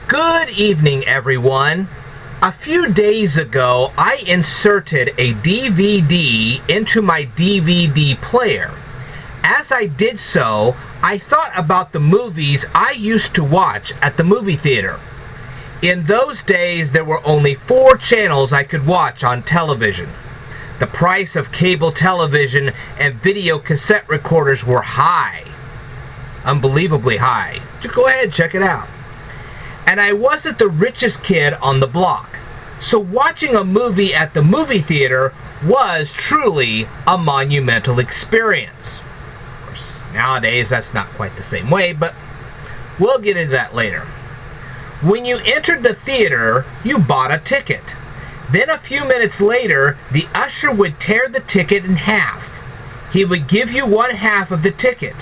Good evening, everyone. A few days ago, I inserted a DVD into my DVD player. As I did so, I thought about the movies I used to watch at the movie theater. In those days, there were only 4 channels I could watch on television. The price of cable television and video cassette recorders were high. Unbelievably high. Just go ahead and check it out. And I wasn't the richest kid on the block. So watching a movie at the movie theater was truly a monumental experience. Of course, nowadays that's not quite the same way, but we'll get into that later. When you entered the theater, you bought a ticket. Then a few minutes later, the usher would tear the ticket in half. He would give you one half of the ticket.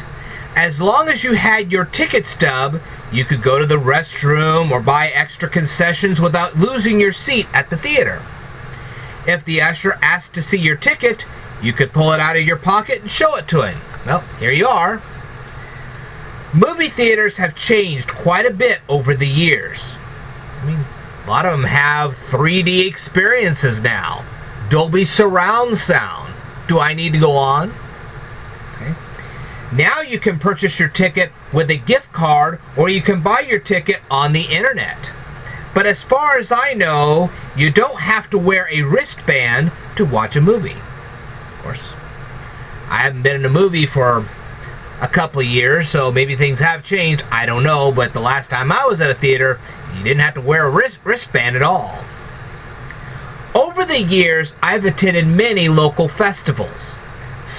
As long as you had your ticket stub, you could go to the restroom or buy extra concessions without losing your seat at the theater. If the usher asked to see your ticket, you could pull it out of your pocket and show it to him. Well, here you are. Movie theaters have changed quite a bit over the years. A lot of them have 3D experiences now. Dolby surround sound. Do I need to go on? Okay. Now you can purchase your ticket with a gift card, or you can buy your ticket on the internet. But as far as I know, you don't have to wear a wristband to watch a movie. Of course, I haven't been in a movie for a couple of years, so maybe things have changed. I don't know, but the last time I was at a theater, you didn't have to wear a wristband at all. Over the years, I've attended many local festivals.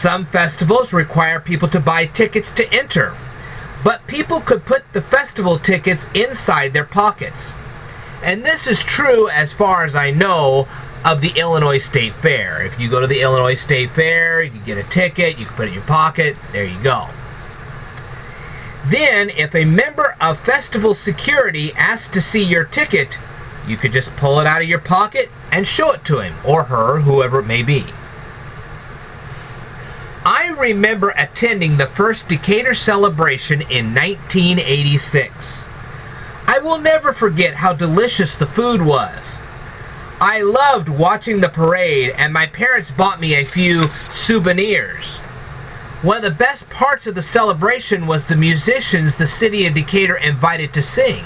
Some festivals require people to buy tickets to enter, but people could put the festival tickets inside their pockets. And this is true, as far as I know, of the Illinois State Fair. If you go to the Illinois State Fair, you get a ticket, you can put it in your pocket, there you go. Then, if a member of festival security asks to see your ticket, you could just pull it out of your pocket and show it to him, or her, whoever it may be. I remember attending the first Decatur Celebration in 1986. I will never forget how delicious the food was. I loved watching the parade, and my parents bought me a few souvenirs. One of the best parts of the celebration was the musicians the city of Decatur invited to sing.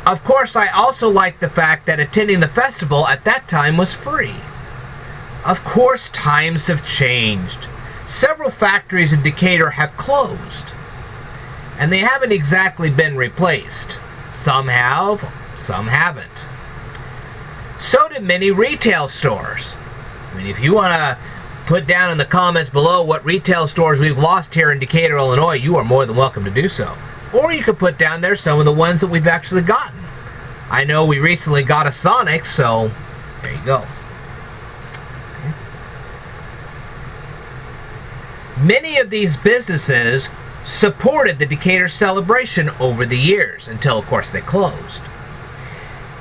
Of course, I also liked the fact that attending the festival at that time was free. Of course, times have changed. Several factories in Decatur have closed, and they haven't exactly been replaced. Some have, some haven't. So did many retail stores. If you want to put down in the comments below what retail stores we've lost here in Decatur, Illinois, you are more than welcome to do so. Or you could put down there some of the ones that we've actually gotten. I know we recently got a Sonic, so there you go. Many of these businesses supported the Decatur Celebration over the years, until, of course, they closed.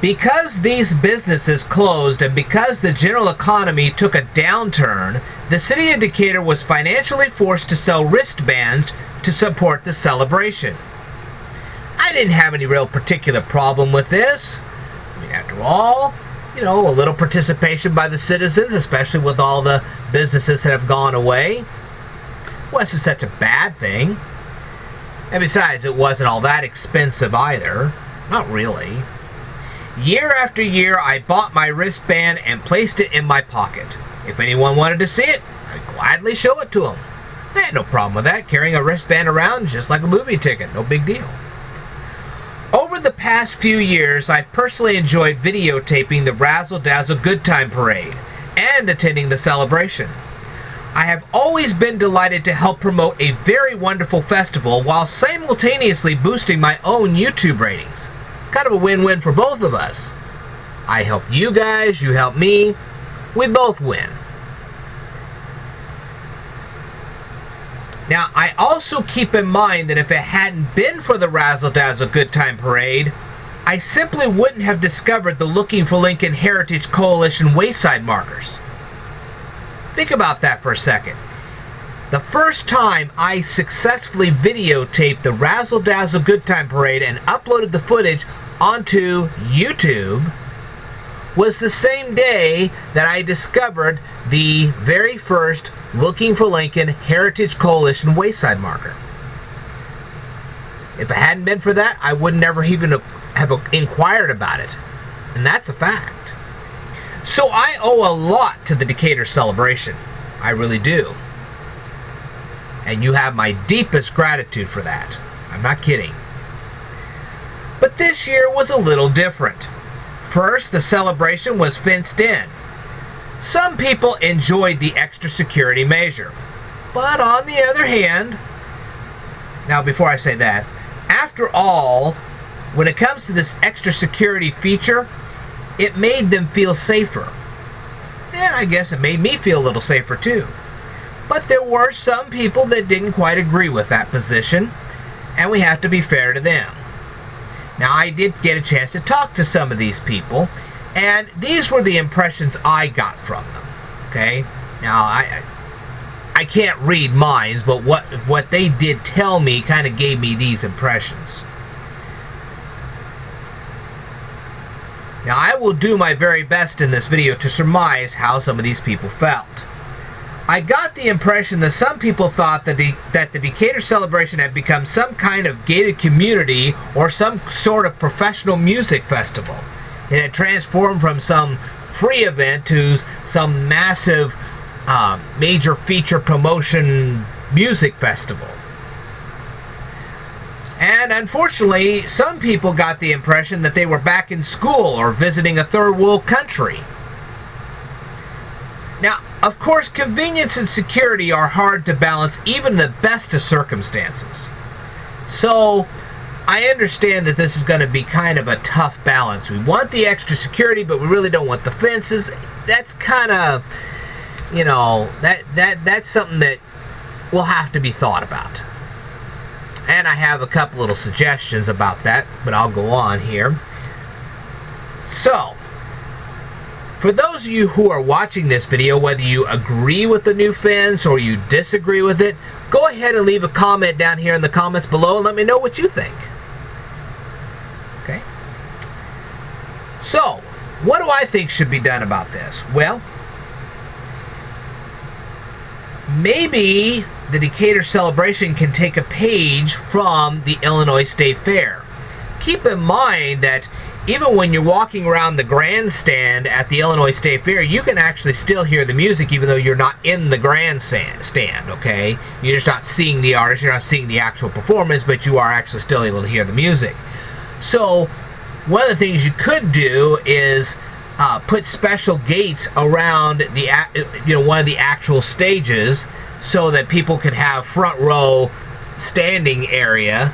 Because these businesses closed, and because the general economy took a downturn, the city of Decatur was financially forced to sell wristbands to support the celebration. I didn't have any real particular problem with this. After all, a little participation by the citizens, especially with all the businesses that have gone away, wasn't such a bad thing. And besides, it wasn't all that expensive either. Not really. Year after year, I bought my wristband and placed it in my pocket. If anyone wanted to see it, I'd gladly show it to them. I had no problem with that. Carrying a wristband around is just like a movie ticket. No big deal. Over the past few years, I've personally enjoyed videotaping the Razzle Dazzle Good Time Parade and attending the celebration. I have always been delighted to help promote a very wonderful festival while simultaneously boosting my own YouTube ratings. It's kind of a win-win for both of us. I help you guys, you help me, we both win. Now, I also keep in mind that if it hadn't been for the Razzle Dazzle Good Time Parade, I simply wouldn't have discovered the Looking for Lincoln Heritage Coalition wayside markers. Think about that for a second. The first time I successfully videotaped the Razzle Dazzle Good Time Parade and uploaded the footage onto YouTube was the same day that I discovered the very first Looking for Lincoln Heritage Coalition wayside marker. If it hadn't been for that, I would never even have inquired about it. And that's a fact. So I owe a lot to the Decatur Celebration. I really do. And you have my deepest gratitude for that. I'm not kidding. But this year was a little different. First, the celebration was fenced in. Some people enjoyed the extra security measure. But on the other hand, now before I say that, after all, when it comes to this extra security feature, it made them feel safer. And I guess it made me feel a little safer too. But there were some people that didn't quite agree with that position, and we have to be fair to them. Now, I did get a chance to talk to some of these people, and these were the impressions I got from them. Okay? Now, I can't read minds, but what they did tell me kind of gave me these impressions. Now, I will do my very best in this video to surmise how some of these people felt. I got the impression that some people thought that the Decatur Celebration had become some kind of gated community or some sort of professional music festival. It had transformed from some free event to some massive major feature promotion music festival. And unfortunately, some people got the impression that they were back in school or visiting a third world country. Now, of course, convenience and security are hard to balance even in the best of circumstances. So, I understand that this is going to be kind of a tough balance. We want the extra security, but we really don't want the fences. That's kind of, you know, that's something that will have to be thought about. And I have a couple little suggestions about that, but I'll go on here. So, for those of you who are watching this video, whether you agree with the new fence or you disagree with it, go ahead and leave a comment down here in the comments below and let me know what you think. Okay? So, what do I think should be done about this? Well, maybe the Decatur Celebration can take a page from the Illinois State Fair. Keep in mind that even when you're walking around the grandstand at the Illinois State Fair, you can actually still hear the music even though you're not in the grandstand, okay? You're just not seeing the artist, you're not seeing the actual performance, but you are actually still able to hear the music. So, one of the things you could do is put special gates around one of the actual stages so that people could have front row standing area.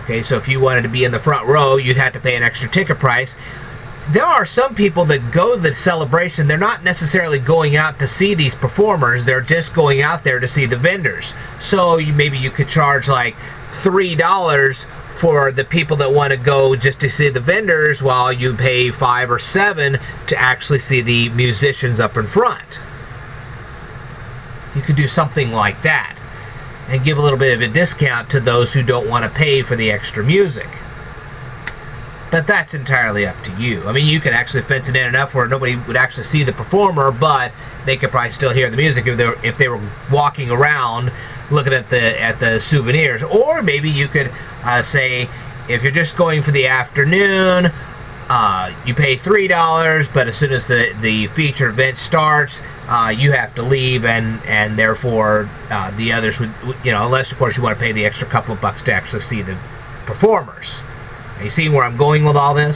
Okay, so if you wanted to be in the front row, you'd have to pay an extra ticket price. There are some people that go to the celebration, they're not necessarily going out to see these performers, they're just going out there to see the vendors. So maybe you could charge like $3 for the people that want to go just to see the vendors, while you pay $5 or $7 to actually see the musicians up in front. You could do something like that and give a little bit of a discount to those who don't want to pay for the extra music. But that's entirely up to you. I mean, you can actually fence it in enough where nobody would actually see the performer, but they could probably still hear the music if they were walking around looking at the souvenirs. Or maybe you could say, if you're just going for the afternoon, you pay $3, but as soon as the feature event starts, you have to leave, and therefore the others would, unless of course you want to pay the extra couple of bucks to actually see the performers. Are you seeing where I'm going with all this?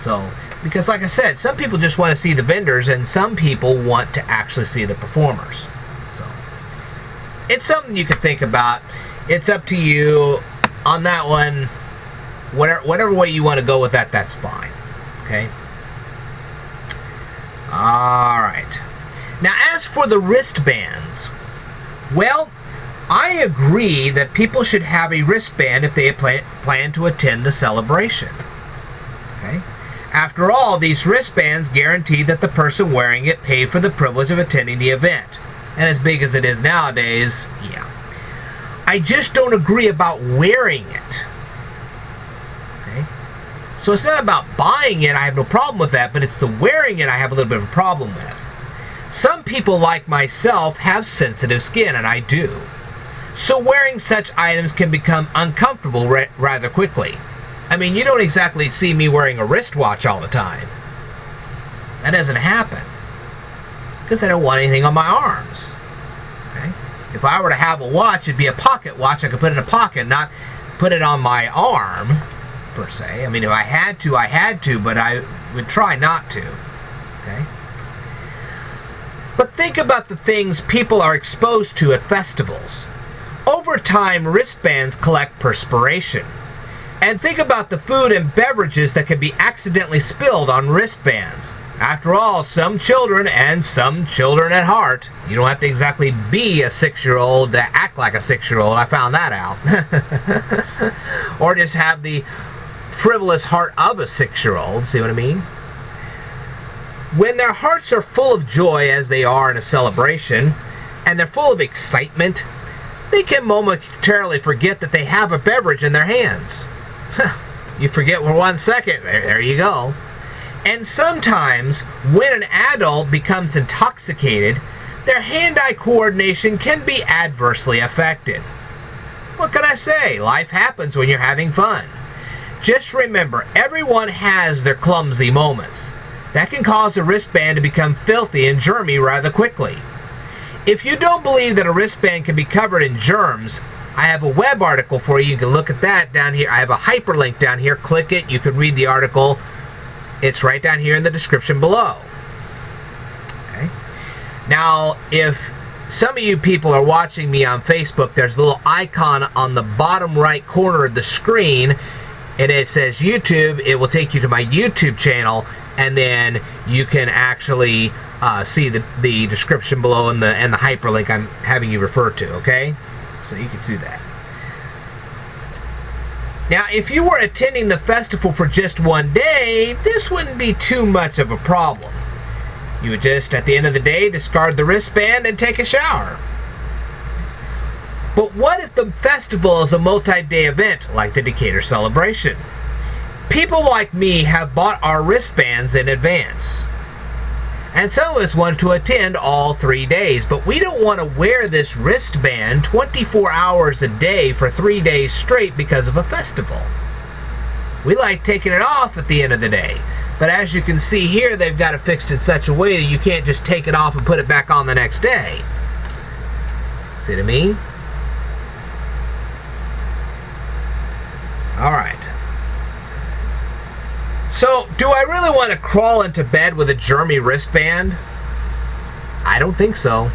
So, because like I said, some people just want to see the vendors, and some people want to actually see the performers. So, it's something you can think about. It's up to you on that one. Whatever way you want to go with that, that's fine. Okay? Alright. Now, as for the wristbands, well, I agree that people should have a wristband if they plan to attend the celebration. Okay? After all, these wristbands guarantee that the person wearing it paid for the privilege of attending the event. And as big as it is nowadays, yeah. I just don't agree about wearing it. Okay? So it's not about buying it, I have no problem with that, but it's the wearing it I have a little bit of a problem with. Some people like myself have sensitive skin, and I do. So wearing such items can become uncomfortable rather quickly. I mean, you don't exactly see me wearing a wristwatch all the time. That doesn't happen. Because I don't want anything on my arms. Okay? If I were to have a watch, it'd be a pocket watch. I could put it in a pocket, not put it on my arm, per se. I mean, if I had to, I had to, but I would try not to. Okay? But think about the things people are exposed to at festivals. Over time, wristbands collect perspiration. And think about the food and beverages that can be accidentally spilled on wristbands. After all, some children, and some children at heart, you don't have to exactly be a 6-year-old to act like a 6-year-old, I found that out. Or just have the frivolous heart of a 6-year-old, see what I mean? When their hearts are full of joy, as they are in a celebration, and they're full of excitement, they can momentarily forget that they have a beverage in their hands. You forget for 1 second, there you go. And sometimes, when an adult becomes intoxicated, their hand-eye coordination can be adversely affected. What can I say? Life happens when you're having fun. Just remember, everyone has their clumsy moments. That can cause a wristband to become filthy and germy rather quickly. If you don't believe that a wristband can be covered in germs, I have a web article for you. You can look at that down here. I have a hyperlink down here. Click it. You can read the article. It's right down here in the description below. Okay. Now, if some of you people are watching me on Facebook, there's a little icon on the bottom right corner of the screen, and it says YouTube. It will take you to my YouTube channel, and then you can actually see the description below and the hyperlink I'm having you refer to, okay? So you can do that. Now, if you were attending the festival for just one day, this wouldn't be too much of a problem. You would just, at the end of the day, discard the wristband and take a shower. But what if the festival is a multi-day event like the Decatur Celebration? People like me have bought our wristbands in advance. And some of us want to attend all 3 days, but we don't want to wear this wristband 24 hours a day for 3 days straight because of a festival. We like taking it off at the end of the day. But as you can see here, they've got it fixed in such a way that you can't just take it off and put it back on the next day. See what I mean? Alright. So, do I really want to crawl into bed with a germy wristband? I don't think so.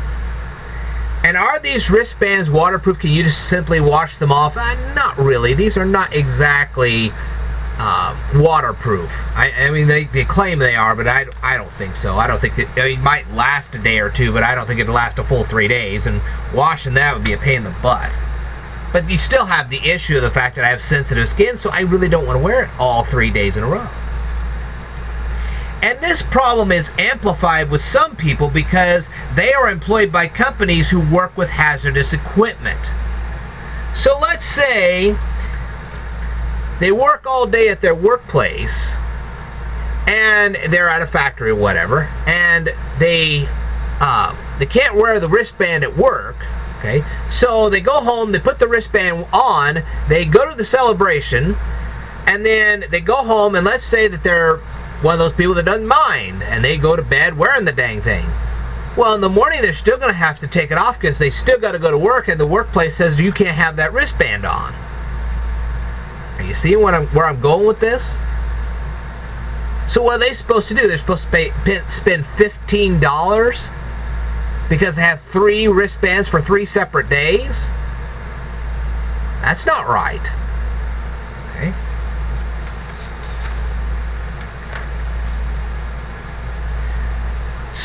And are these wristbands waterproof? Can you just simply wash them off? Not really. These are not exactly waterproof. I mean, they claim they are, but I don't think so. I don't think it might last a day or two, but I don't think it'll last a full 3 days, and washing that would be a pain in the butt. But you still have the issue of the fact that I have sensitive skin, so I really don't want to wear it all 3 days in a row. And this problem is amplified with some people because they are employed by companies who work with hazardous equipment. So let's say they work all day at their workplace, and they're at a factory or whatever, and they can't wear the wristband at work. Okay, so they go home, they put the wristband on, they go to the celebration, and then they go home, and let's say that they're one of those people that doesn't mind, and they go to bed wearing the dang thing. Well, in the morning they're still going to have to take it off because they still got to go to work, and the workplace says you can't have that wristband on. Are you seeing where I'm going with this? So what are they supposed to do? They're supposed to spend $15 because they have 3 wristbands for 3 separate days? That's not right. Okay.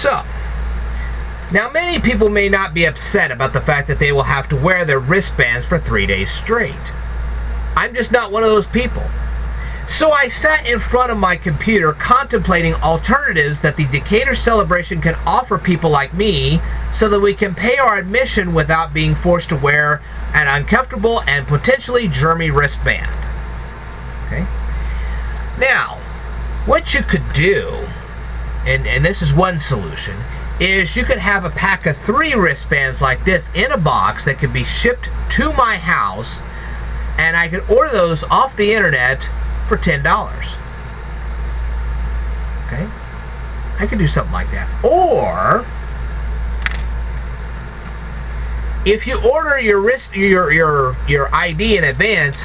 So, now many people may not be upset about the fact that they will have to wear their wristbands for 3 days straight. I'm just not one of those people. So I sat in front of my computer contemplating alternatives that the Decatur Celebration can offer people like me so that we can pay our admission without being forced to wear an uncomfortable and potentially germy wristband. Okay? Now, what you could do, and this is one solution, is you could have a pack of 3 wristbands like this in a box that could be shipped to my house, and I could order those off the internet for $10. Okay? I could do something like that. Or if you order your ID in advance,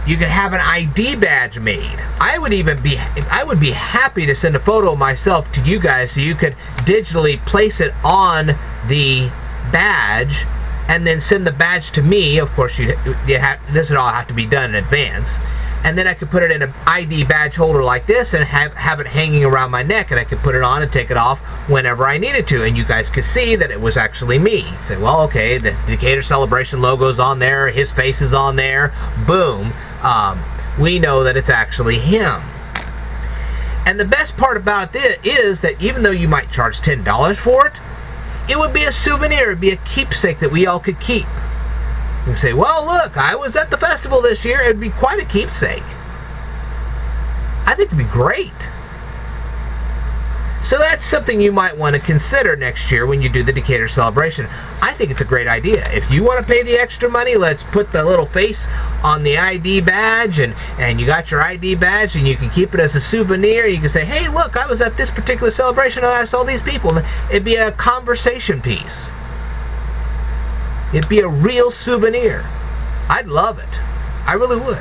you could have an ID badge made. I would be happy to send a photo of myself to you guys so you could digitally place it on the badge and then send the badge to me. Of course, this would all have to be done in advance. And then I could put it in an ID badge holder like this and have it hanging around my neck, and I could put it on and take it off whenever I needed to, and you guys could see that it was actually me. Say, well, okay, the Decatur Celebration logo's on there, his face is on there, boom, we know that it's actually him. And the best part about this is that even though you might charge $10 for it, it would be a souvenir, it would be a keepsake that we all could keep. You say, well, look, I was at the festival this year. It would be quite a keepsake. I think it would be great. So that's something you might want to consider next year when you do the Decatur Celebration. I think it's a great idea. If you want to pay the extra money, let's put the little face on the ID badge, and you got your ID badge, and you can keep it as a souvenir. You can say, hey, look, I was at this particular celebration, and I saw these people. It'd be a conversation piece. It'd be a real souvenir. I'd love it. I really would.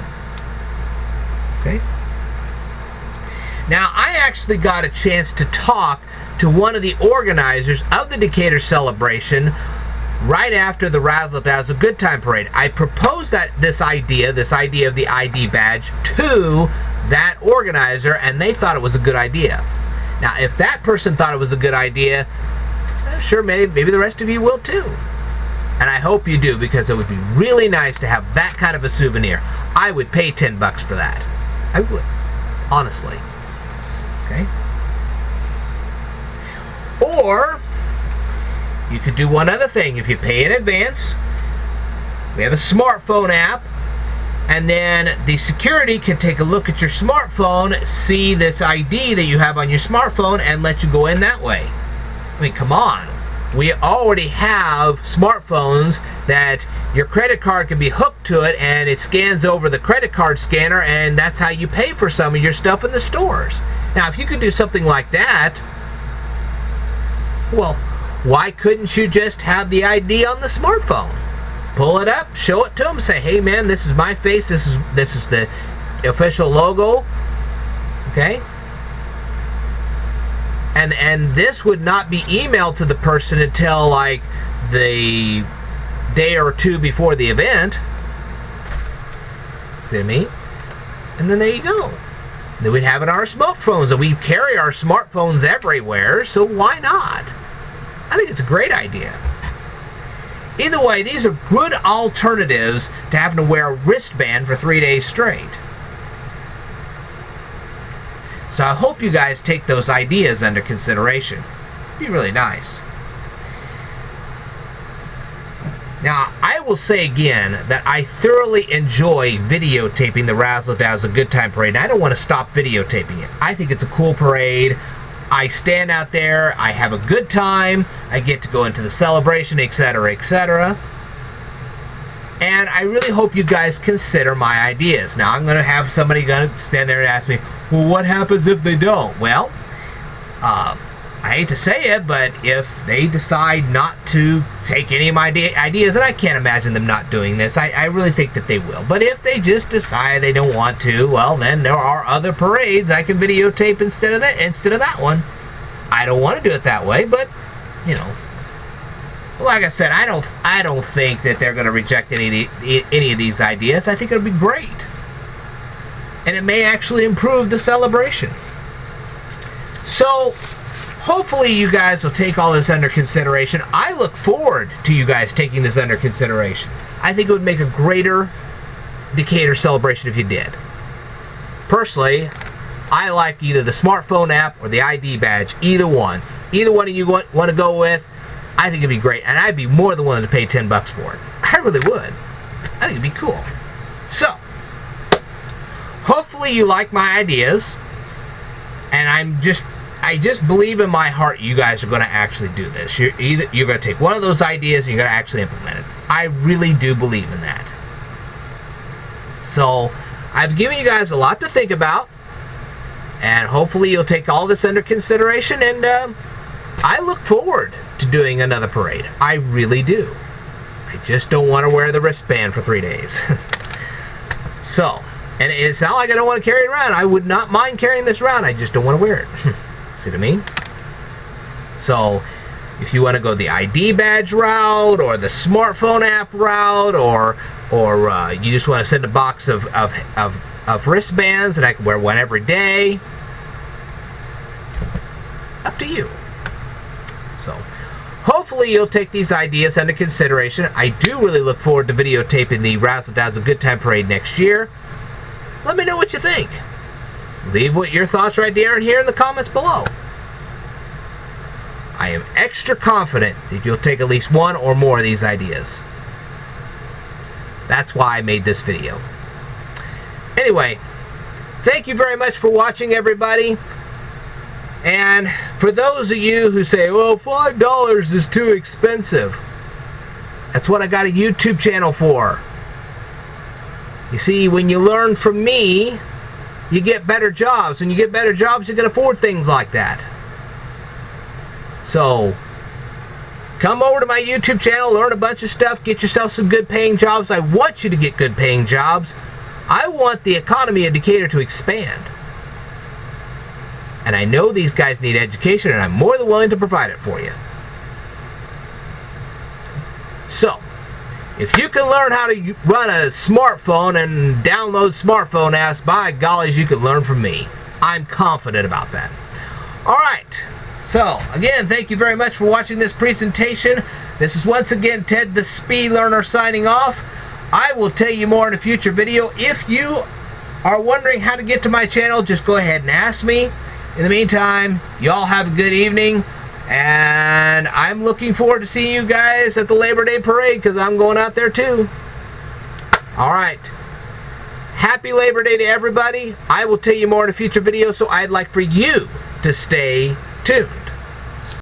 Okay? Now, I actually got a chance to talk to one of the organizers of the Decatur Celebration right after the Razzle Dazzle Good Time Parade. I proposed this idea of the ID badge to that organizer, and they thought it was a good idea. Now, if that person thought it was a good idea, sure, maybe the rest of you will too. And I hope you do, because it would be really nice to have that kind of a souvenir. I would pay $10 for that. I would. Honestly. Okay? Or you could do one other thing. If you pay in advance, we have a smartphone app, and then the security can take a look at your smartphone, see this ID that you have on your smartphone, and let you go in that way. I mean, come on. We already have smartphones that your credit card can be hooked to it, and it scans over the credit card scanner, and that's how you pay for some of your stuff in the stores. Now, if you could do something like that, well, why couldn't you just have the ID on the smartphone? Pull it up, show it to them, say, hey man, this is my face, this is the official logo, okay? And this would not be emailed to the person until like the day or two before the event. See me? And then there you go. Then we'd have it on our smartphones, and we carry our smartphones everywhere, so why not? I think it's a great idea. Either way, these are good alternatives to having to wear a wristband for 3 days straight. So I hope you guys take those ideas under consideration. It'd be really nice. Now, I will say again that I thoroughly enjoy videotaping the Razzle Dazzle Good Time Parade, and I don't want to stop videotaping it. I think it's a cool parade. I stand out there, I have a good time, I get to go into the celebration, etc., etc. And I really hope you guys consider my ideas. Now, I'm going to have somebody going to stand there and ask me, well, what happens if they don't? Well, I hate to say it, but if they decide not to take any of my ideas, and I can't imagine them not doing this, I really think that they will. But if they just decide they don't want to, well, then there are other parades I can videotape instead of that one. I don't want to do it that way, but, you know, like I said, I don't think that they're going to reject any of these ideas. I think it'll be great. And it may actually improve the celebration. So, hopefully you guys will take all this under consideration. I look forward to you guys taking this under consideration. I think it would make a greater Decatur celebration if you did. Personally, I like either the smartphone app or the ID badge. Either one. Either one of you want to go with, I think it'd be great. And I'd be more than willing to pay $10 for it. I really would. I think it'd be cool. So, hopefully hopefully you like my ideas, and I just believe in my heart you guys are going to actually do this. You're going to take one of those ideas and you're going to actually implement it. I really do believe in that. So I've given you guys a lot to think about, and hopefully you'll take all this under consideration, and I look forward to doing another parade. I really do. I just don't want to wear the wristband for 3 days. So, and it's not like I don't want to carry it around. I would not mind carrying this around. I just don't want to wear it. See what I mean? So, if you want to go the ID badge route, or the smartphone app route, or you just want to send a box of wristbands that I can wear one every day, up to you. So, hopefully you'll take these ideas under consideration. I do really look forward to videotaping the Razzle Dazzle Good Time Parade next year. Let me know what you think. Leave your thoughts right there and here in the comments below. I am extra confident that you'll take at least one or more of these ideas. That's why I made this video. Anyway, thank you very much for watching, everybody. And for those of you who say, well, $5 is too expensive, that's what I got a YouTube channel for. You see, when you learn from me, you get better jobs. When you get better jobs, you can afford things like that. So, come over to my YouTube channel, learn a bunch of stuff, get yourself some good paying jobs. I want you to get good paying jobs. I want the economy of Decatur to expand. And I know these guys need education, and I'm more than willing to provide it for you. So, if you can learn how to run a smartphone and download smartphone apps, by gollies, you can learn from me. I'm confident about that. Alright, so, again, thank you very much for watching this presentation. This is once again Ted the Speed Learner signing off. I will tell you more in a future video. If you are wondering how to get to my channel, just go ahead and ask me. In the meantime, you all have a good evening. And I'm looking forward to seeing you guys at the Labor Day Parade, because I'm going out there too. Alright. Happy Labor Day to everybody. I will tell you more in a future video, so I'd like for you to stay tuned.